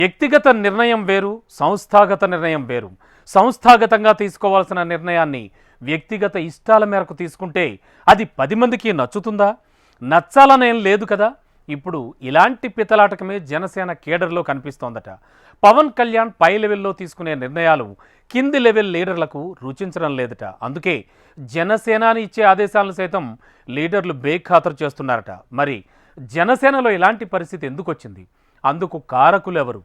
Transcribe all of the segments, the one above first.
వ్యక్తిగత నిర్ణయం వేరు, సంస్థాగత నిర్ణయం వేరు. సంస్థాగతంగా తీసుకోవాల్సిన నిర్ణయాన్ని వ్యక్తిగత ఇష్టాల మేరకు తీసుకుంటే అది 10 మందికి నచ్చుతుందా? నచ్చాలనేం లేదు కదా. ఇప్పుడు ఇలాంటి పితలాటకమే జనసేన కేడర్లో కనిపిస్తోందట. పవన్ కళ్యాణ్ పై లెవెల్లో తీసుకునే నిర్ణయాలు కింది లెవెల్ లీడర్లకు రుచించడం లేదట. అందుకే జనసేనాని ఇచ్చే ఆదేశాలను సైతం లీడర్లు బేఖాతరు చేస్తున్నారట. మరి జనసేనలో ఇలాంటి పరిస్థితి ఎందుకు వచ్చింది? అందుకు కారకులు ఎవరు?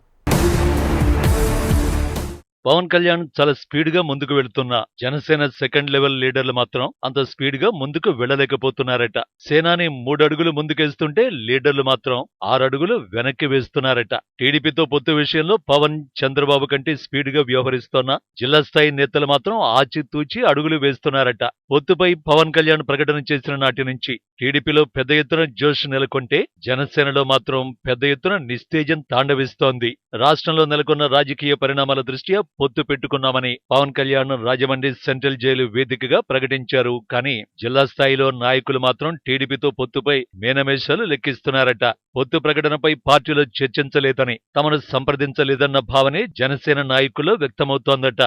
పవన్ కళ్యాణ్ చాలా స్పీడ్ గా ముందుకు వెళుతున్న జనసేన సెకండ్ లెవెల్ లీడర్లు మాత్రం అంత స్పీడ్ గా ముందుకు వెళ్లలేకపోతున్నారట. సేనాని 3 అడుగులు ముందుకేస్తుంటే లీడర్లు మాత్రం 6 అడుగులు వెనక్కి వేస్తున్నారట. టీడీపీతో పొత్తు విషయంలో పవన్ చంద్రబాబు కంటే స్పీడ్ గా వ్యవహరిస్తోన్న జిల్లా స్థాయి నేతలు మాత్రం ఆచితూచి అడుగులు వేస్తున్నారట. పొత్తుపై పవన్ కళ్యాణ్ ప్రకటన చేసిన నాటి నుంచి టీడీపీలో పెద్ద ఎత్తున జోష్ నెలకొంటే జనసేనలో మాత్రం పెద్ద ఎత్తున నిస్తేజం తాండవిస్తోంది. రాష్ట్రంలో నెలకొన్న రాజకీయ పరిణామాల దృష్ట్యా పొత్తు పెట్టుకున్నామని పవన్ కళ్యాణ్ రాజమండ్రి సెంట్రల్ జైలు వేదికగా ప్రకటించారు. కానీ జిల్లా స్థాయిలో నాయకులు మాత్రం టీడీపీతో పొత్తుపై మేనమేషాలు లెక్కిస్తున్నారట. పొత్తు ప్రకటనపై పార్టీలో చర్చించలేదని, తమను సంప్రదించలేదన్న భావనే జనసేన నాయకుల్లో వ్యక్తమవుతోందట.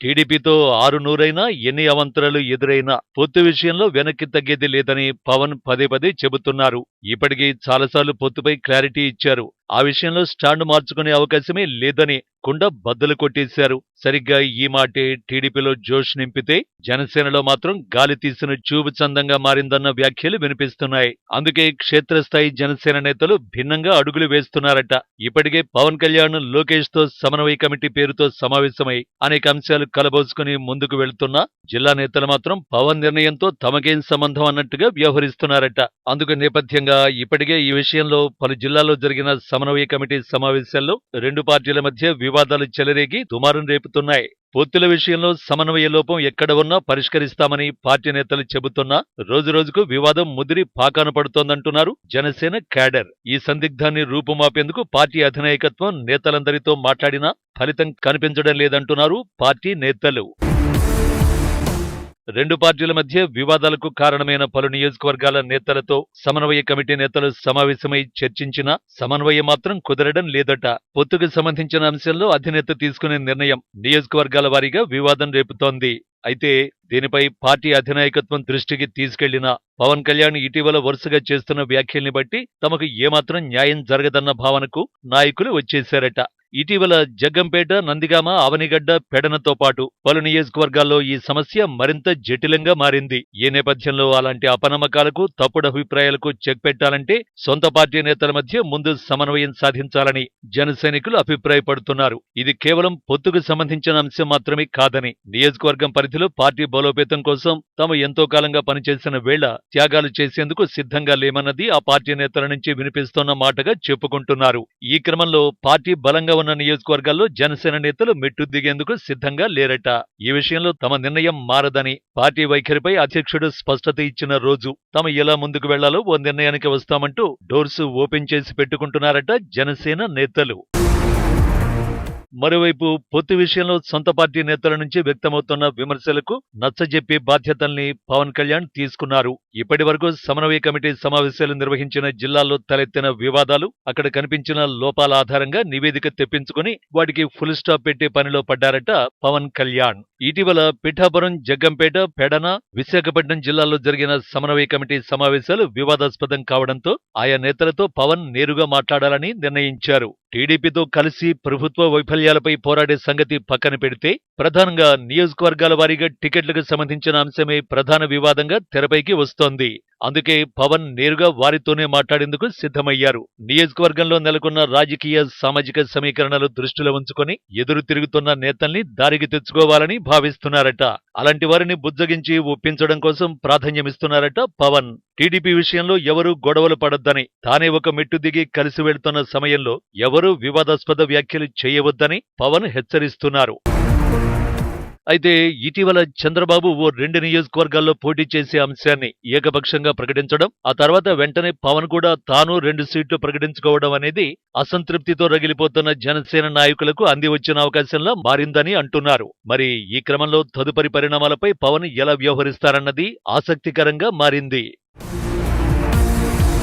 టీడీపీతో 6 నూరైనా ఎన్ని అవంతరాలు ఎదురైనా పొత్తు విషయంలో వెనక్కి తగ్గేది లేదని పవన్ పదే పదే చెబుతున్నారు. ఇప్పటికీ చాలాసార్లు పొత్తుపై క్లారిటీ ఇచ్చారు. ఆ విషయంలో స్టాండ్ మార్చుకునే అవకాశమే లేదని కుండ బద్దలు కొట్టేశారు. సరిగ్గా ఈ మాటే టీడీపీలో జోష్ నింపితే జనసేనలో మాత్రం గాలి తీసిన చూపు చందంగా మారిందన్న వ్యాఖ్యలు వినిపిస్తున్నాయి. అందుకే క్షేత్రస్థాయి జనసేన నేతలు భిన్నంగా అడుగులు వేస్తున్నారట. ఇప్పటికే పవన్ కళ్యాణ్ లోకేష్ తో సమన్వయ కమిటీ పేరుతో సమావేశమై అనేక అంశాలు కలబోసుకుని ముందుకు వెళుతున్నా జిల్లా నేతలు మాత్రం పవన్ నిర్ణయంతో తమకేం సంబంధం అన్నట్టుగా వ్యవహరిస్తున్నారట. అందుకు నేపథ్యంగా ఇప్పటికే ఈ విషయంలో పలు జిల్లాల్లో జరిగిన సమన్వయ కమిటీ సమావేశాల్లో 2 పార్టీల మధ్య వివాదాలు చెలరేగి దుమారం రేపుతున్నాయి. పొత్తుల విషయంలో సమన్వయ లోపం ఎక్కడ ఉన్నా పరిష్కరిస్తామని పార్టీ నేతలు చెబుతున్నా రోజురోజుకు వివాదం ముదిరి పాకాన పడుతోందంటున్నారు జనసేన క్యాడర్. ఈ సందిగ్ధాన్ని రూపుమాపేందుకు పార్టీ అధినాయకత్వం నేతలందరితో మాట్లాడినా ఫలితం కనిపించడం లేదంటున్నారు పార్టీ నేతలు. 2 పార్టీల మధ్య వివాదాలకు కారణమైన పలు నియోజకవర్గాల నేతలతో సమన్వయ కమిటీ నేతలు సమావేశమై చర్చించినా సమన్వయం మాత్రం కుదరడం లేదట. పొత్తుకు సంబంధించిన అంశంలో అధినేత తీసుకునే నిర్ణయం నియోజకవర్గాల వారీగా వివాదం రేపుతోంది. అయితే దీనిపై పార్టీ అధినాయకత్వం దృష్టికి తీసుకెళ్లిన పవన్ కళ్యాణ్ ఇటీవల వరుసగా చేస్తున్న వ్యాఖ్యల్ని బట్టి తమకు ఏమాత్రం న్యాయం జరగదన్న భావనకు నాయకులు వచ్చేశారట. ఇటీవల జగ్గంపేట, నందిగామ, అవనిగడ్డ, పెడనతో పాటు పలు నియోజకవర్గాల్లో ఈ సమస్య మరింత జటిలంగా మారింది. ఈ నేపథ్యంలో అలాంటి అపనమ్మకాలకు, తప్పుడు అభిప్రాయాలకు చెక్ పెట్టాలంటే సొంత పార్టీ నేతల మధ్య ముందు సమన్వయం సాధించాలని జనసైనికులు అభిప్రాయపడుతున్నారు. ఇది కేవలం పొత్తుకు సంబంధించిన అంశం మాత్రమే కాదని, నియోజకవర్గం పరిధిలో పార్టీ బలోపేతం కోసం తాము ఎంతో కాలంగా పనిచేసిన వేళ త్యాగాలు చేసేందుకు సిద్ధంగా లేమన్నది ఆ పార్టీ నేతల నుంచి వినిపిస్తోన్న మాటగా చెప్పుకుంటున్నారు. ఈ క్రమంలో పార్టీ బలంగా ఉన్న నియోజకవర్గాల్లో జనసేన నేతలు మెట్టు దిగేందుకు సిద్ధంగా లేరట. ఈ విషయంలో తమ నిర్ణయం మారదని, పార్టీ వైఖరిపై అధ్యక్షుడు స్పష్టత ఇచ్చిన రోజు తాము ఎలా ముందుకు వెళ్లాలో ఓ నిర్ణయానికి వస్తామంటూ డోర్స్ ఓపెన్ చేసి పెట్టుకుంటున్నారట జనసేన నేతలు. మరోవైపు పొత్తు విషయంలో సొంత పార్టీ నేతల నుంచి వ్యక్తమవుతున్న విమర్శలకు నచ్చజెప్పే బాధ్యతల్ని పవన్ కళ్యాణ్ తీసుకున్నారు. ఇప్పటి వరకు సమన్వయ కమిటీ సమావేశాలు నిర్వహించిన జిల్లాల్లో తలెత్తిన వివాదాలు, అక్కడ కనిపించిన లోపాల ఆధారంగా నివేదిక తెప్పించుకుని వాటికి ఫుల్ స్టాప్ పెట్టే పనిలో పడ్డారట పవన్ కళ్యాణ్. ఇటీవల పిఠాపురం, జగ్గంపేట, పెడన, విశాఖపట్నం జిల్లాల్లో జరిగిన సమన్వయ కమిటీ సమావేశాలు వివాదాస్పదం కావడంతో ఆయా నేతలతో పవన్ నేరుగా మాట్లాడాలని నిర్ణయించారు. టీడీపీతో కలిసి ప్రభుత్వ వైఫల్యాలపై పోరాడే సంగతి పక్కన పెడితే ప్రధానంగా నియోజకవర్గాల వారీగా టికెట్లకు సంబంధించిన అంశమే ప్రధాన వివాదంగా తెరపైకి వస్తోంది. అందుకే పవన్ నేరుగా వారితోనే మాట్లాడేందుకు సిద్ధమయ్యారు. నియోజకవర్గంలో నెలకొన్న రాజకీయ, సామాజిక సమీకరణలు దృష్టిలో ఉంచుకొని ఎదురు తిరుగుతున్న నేతల్ని దారికి తెచ్చుకోవాలని భావిస్తున్నారట. అలాంటి వారిని బుజ్జగించి ఒప్పించడం కోసం ప్రాధాన్యమిస్తున్నారట పవన్. టీడీపీ విషయంలో ఎవరూ గొడవలు పడొద్దని, తానే ఒక మెట్టు దిగి కలిసి వెళ్తున్న సమయంలో ఎవరూ వివాదాస్పద వ్యాఖ్యలు చేయవద్దని పవన్ హెచ్చరిస్తున్నారు. అయితే ఇటీవల చంద్రబాబు ఓ 2 నియోజకవర్గాల్లో పోటీ చేసే అంశాన్ని ఏకపక్షంగా ప్రకటించడం, ఆ తర్వాత వెంటనే పవన్ కూడా తాను 2 సీట్లు ప్రకటించుకోవడం అనేది అసంతృప్తితో రగిలిపోతున్న జనసేన నాయకులకు అంది వచ్చిన అవకాశంలా మారిందని అంటున్నారు. మరి ఈ క్రమంలో తదుపరి పరిణామాలపై పవన్ ఎలా వ్యవహరిస్తారన్నది ఆసక్తికరంగా మారింది.